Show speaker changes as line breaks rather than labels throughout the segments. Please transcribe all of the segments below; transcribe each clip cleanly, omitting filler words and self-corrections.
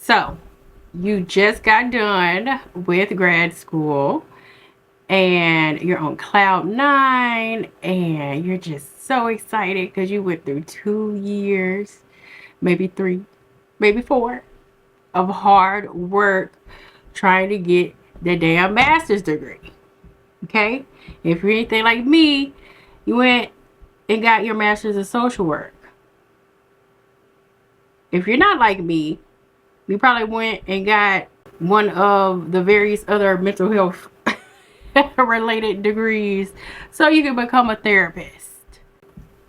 So, you just got done with grad school and you're on cloud nine and you're just so excited because you went through 2 years, maybe 3, maybe 4 of hard work trying to get the damn master's degree. Okay? If you're anything like me, you went and got your master's in social work. If you're not like me, you probably went and got one of the various other mental health related degrees so you can become a therapist.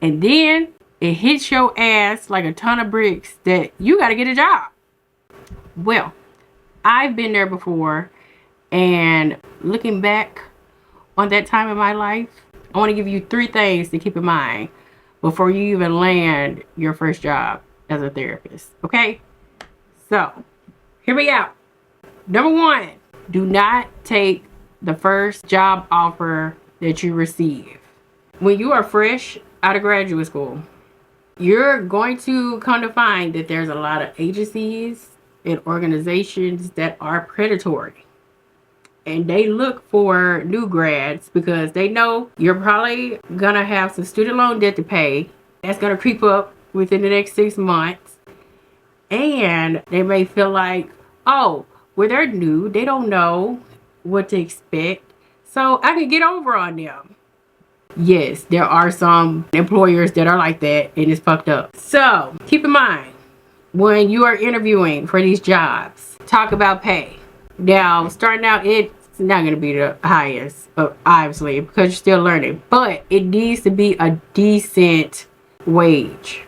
And then it hits your ass like a ton of bricks that you got to get a job. Well, I've been there before, and looking back on that time in my life, I want to give you 3 things to keep in mind before you even land your first job as a therapist. Okay? So, hear me out. Number 1, do not take the first job offer that you receive. When you are fresh out of graduate school, you're going to come to find that there's a lot of agencies and organizations that are predatory. And they look for new grads because they know you're probably going to have some student loan debt to pay. That's going to creep up within the next 6 months. And they may feel like, oh, well, they're new. They don't know what to expect. So I can get over on them. Yes, there are some employers that are like that, and it's fucked up. So keep in mind, when you are interviewing for these jobs, talk about pay. Now, starting out, it's not going to be the highest, obviously, because you're still learning. But it needs to be a decent wage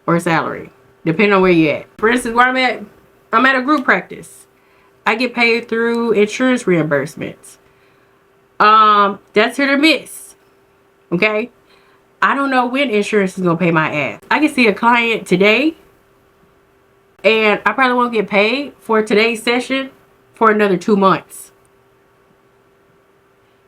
or salary, depending on where you're at. For instance, where I'm at a group practice. I get paid through insurance reimbursements. That's hit or miss. Okay? I don't know when insurance is going to pay my ass. I can see a client today, and I probably won't get paid for today's session for another 2 months.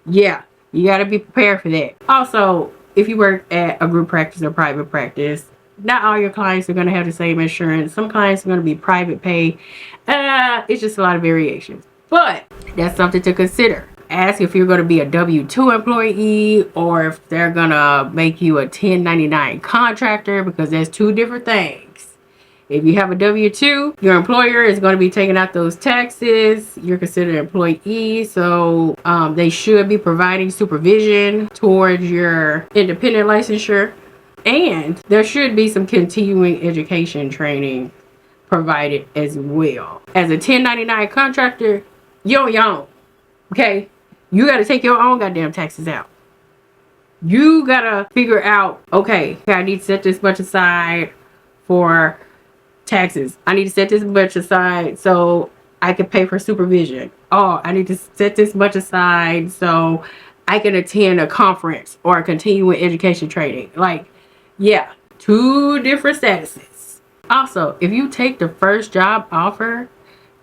Yeah, you got to be prepared for that. Also, if you work at a group practice or private practice, not all your clients are going to have the same insurance. Some clients are going to be private pay. It's just a lot of variations. But that's something to consider. Ask if you're going to be a W-2 employee or if they're going to make you a 1099 contractor, because there's 2 different things. If you have a W-2, your employer is going to be taking out those taxes. You're considered an employee, so they should be providing supervision towards your independent licensure. And there should be some continuing education training provided as well. As a 1099 contractor, you're on your own. Okay? You got to take your own goddamn taxes out. You got to figure out, okay, I need to set this much aside for taxes. I need to set this much aside so I can pay for supervision. Oh, I need to set this much aside so I can attend a conference or a continuing education training. Like, yeah, 2 different statuses. Also, if you take the first job offer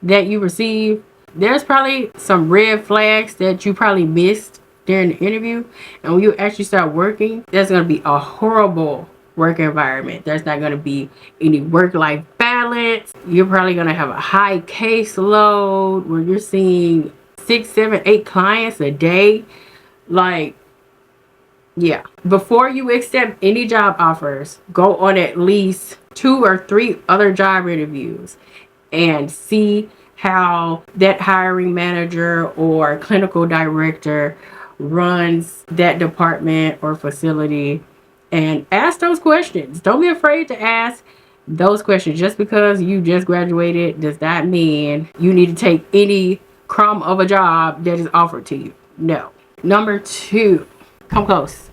that you receive, there's probably some red flags that you probably missed during the interview. And when you actually start working, there's going to be a horrible work environment. There's not going to be any work-life balance. You're probably going to have a high caseload where you're seeing 6, 7, 8 clients a day. Like, yeah. Before you accept any job offers, go on at least 2 or 3 other job interviews and see how that hiring manager or clinical director runs that department or facility, and ask those questions. Don't be afraid to ask those questions. Just because you just graduated does not mean you need to take any crumb of a job that is offered to you. No. Number 2, come close.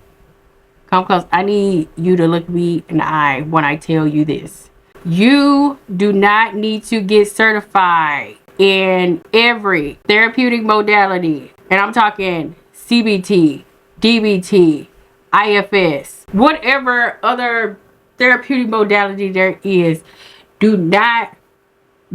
Come close. I need you to look me in the eye when I tell you this. You do not need to get certified in every therapeutic modality. And I'm talking CBT, DBT, IFS, whatever other therapeutic modality there is. Do not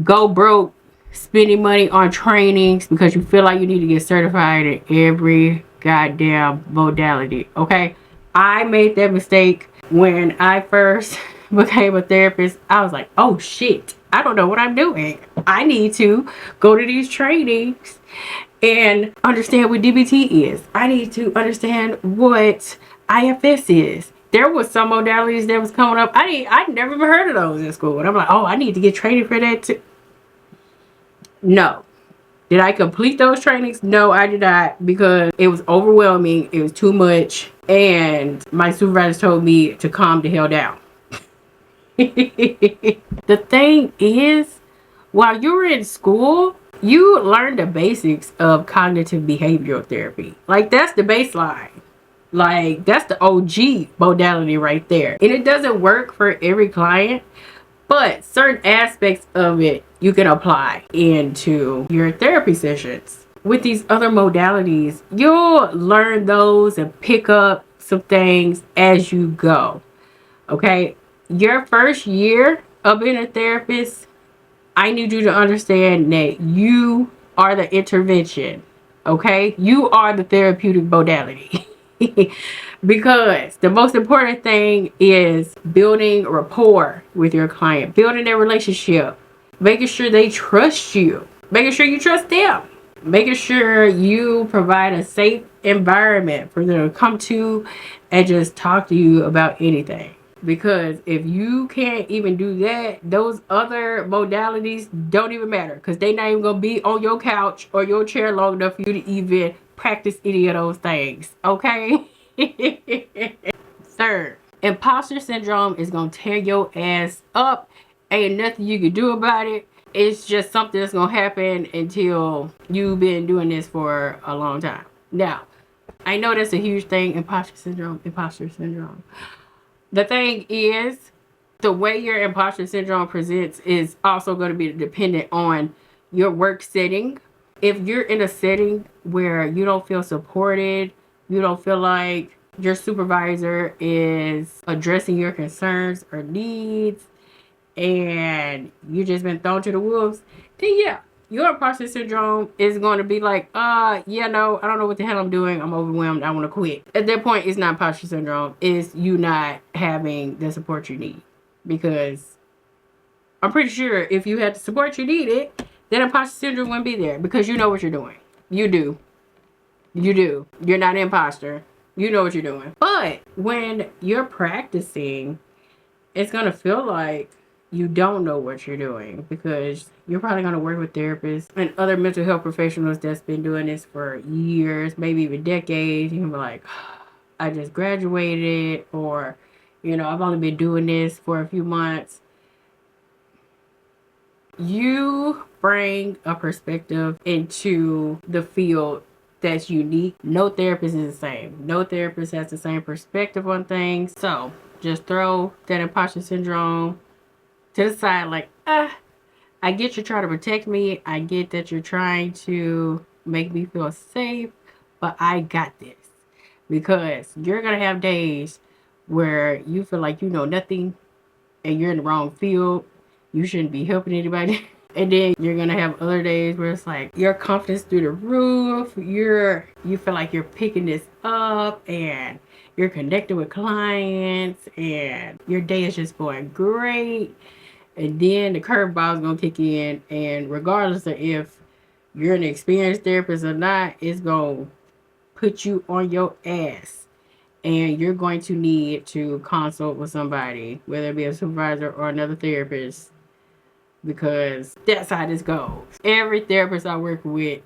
go broke spending money on trainings because you feel like you need to get certified in every goddamn modality. Okay? I made that mistake when I first became a therapist. I was like, oh shit, I don't know what I'm doing. I need to go to these trainings and understand what DBT is. I need to understand what IFS is. There was some modalities that was coming up. I never even heard of those in school. And I'm like, oh, I need to get training for that too. No. Did I complete those trainings? No, I did not, because it was overwhelming. It was too much. And my supervisor told me to calm the hell down. The thing is, while you were in school, you learned the basics of cognitive behavioral therapy. Like, that's the baseline. Like, that's the OG modality right there. And it doesn't work for every client, but certain aspects of it you can apply into your therapy sessions. With these other modalities, you'll learn those and pick up some things as you go. Okay? Your first year of being a therapist, I need you to understand that you are the intervention. Okay? You are the therapeutic modality. Because the most important thing is building rapport with your client, building their relationship, making sure they trust you, making sure you trust them, making sure you provide a safe environment for them to come to and just talk to you about anything. Because if you can't even do that, those other modalities don't even matter, because they're not even going to be on your couch or your chair long enough for you to even practice any of those things. Okay? Third, imposter syndrome is going to tear your ass up. Ain't nothing you can do about it. It's just something that's going to happen until you've been doing this for a long time. Now, I know that's a huge thing, imposter syndrome. The thing is, the way your imposter syndrome presents is also going to be dependent on your work setting. If you're in a setting where you don't feel supported, you don't feel like your supervisor is addressing your concerns or needs, and you just been thrown to the wolves, then yeah, your imposter syndrome is going to be like, yeah, no, I don't know what the hell I'm doing. I'm overwhelmed. I want to quit. At that point, it's not imposter syndrome. It's you not having the support you need. Because I'm pretty sure if you had the support you needed, then imposter syndrome wouldn't be there, because you know what you're doing. You do. You do. You're not an imposter. You know what you're doing. But when you're practicing, it's going to feel like you don't know what you're doing, because you're probably going to work with therapists and other mental health professionals that's been doing this for years, maybe even decades. You can be like, I just graduated, or, I've only been doing this for a few months. You bring a perspective into the field that's unique. No therapist is the same. No therapist has the same perspective on things. So just throw that imposter syndrome to the side, like, I get you're trying to protect me. I get that you're trying to make me feel safe, but I got this. Because you're going to have days where you feel like you know nothing and you're in the wrong field. You shouldn't be helping anybody. And then you're going to have other days where it's like your confidence through the roof. You feel like you're picking this up and you're connecting with clients and your day is just going great. And then the curveball is going to kick in, and regardless of if you're an experienced therapist or not, it's going to put you on your ass. And you're going to need to consult with somebody, whether it be a supervisor or another therapist, because that's how this goes. Every therapist I work with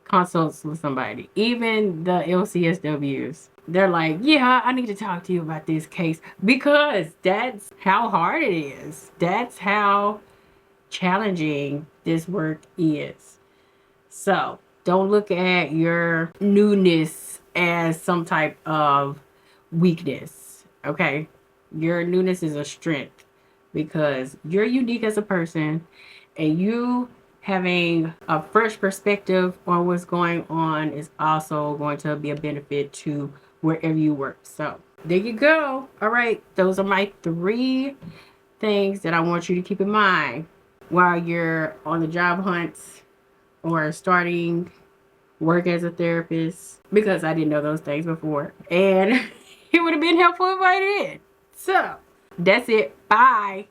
consults with somebody, even the LCSWs. They're like, yeah, I need to talk to you about this case, because that's how hard it is. That's how challenging this work is. So don't look at your newness as some type of weakness. Okay? Your newness is a strength, because you're unique as a person, and you having a fresh perspective on what's going on is also going to be a benefit to wherever you work. So there you go. All right, those are my 3 things that I want you to keep in mind while you're on the job hunt or starting work as a therapist, because I didn't know those things before, and it would have been helpful if I did. So that's it. Bye.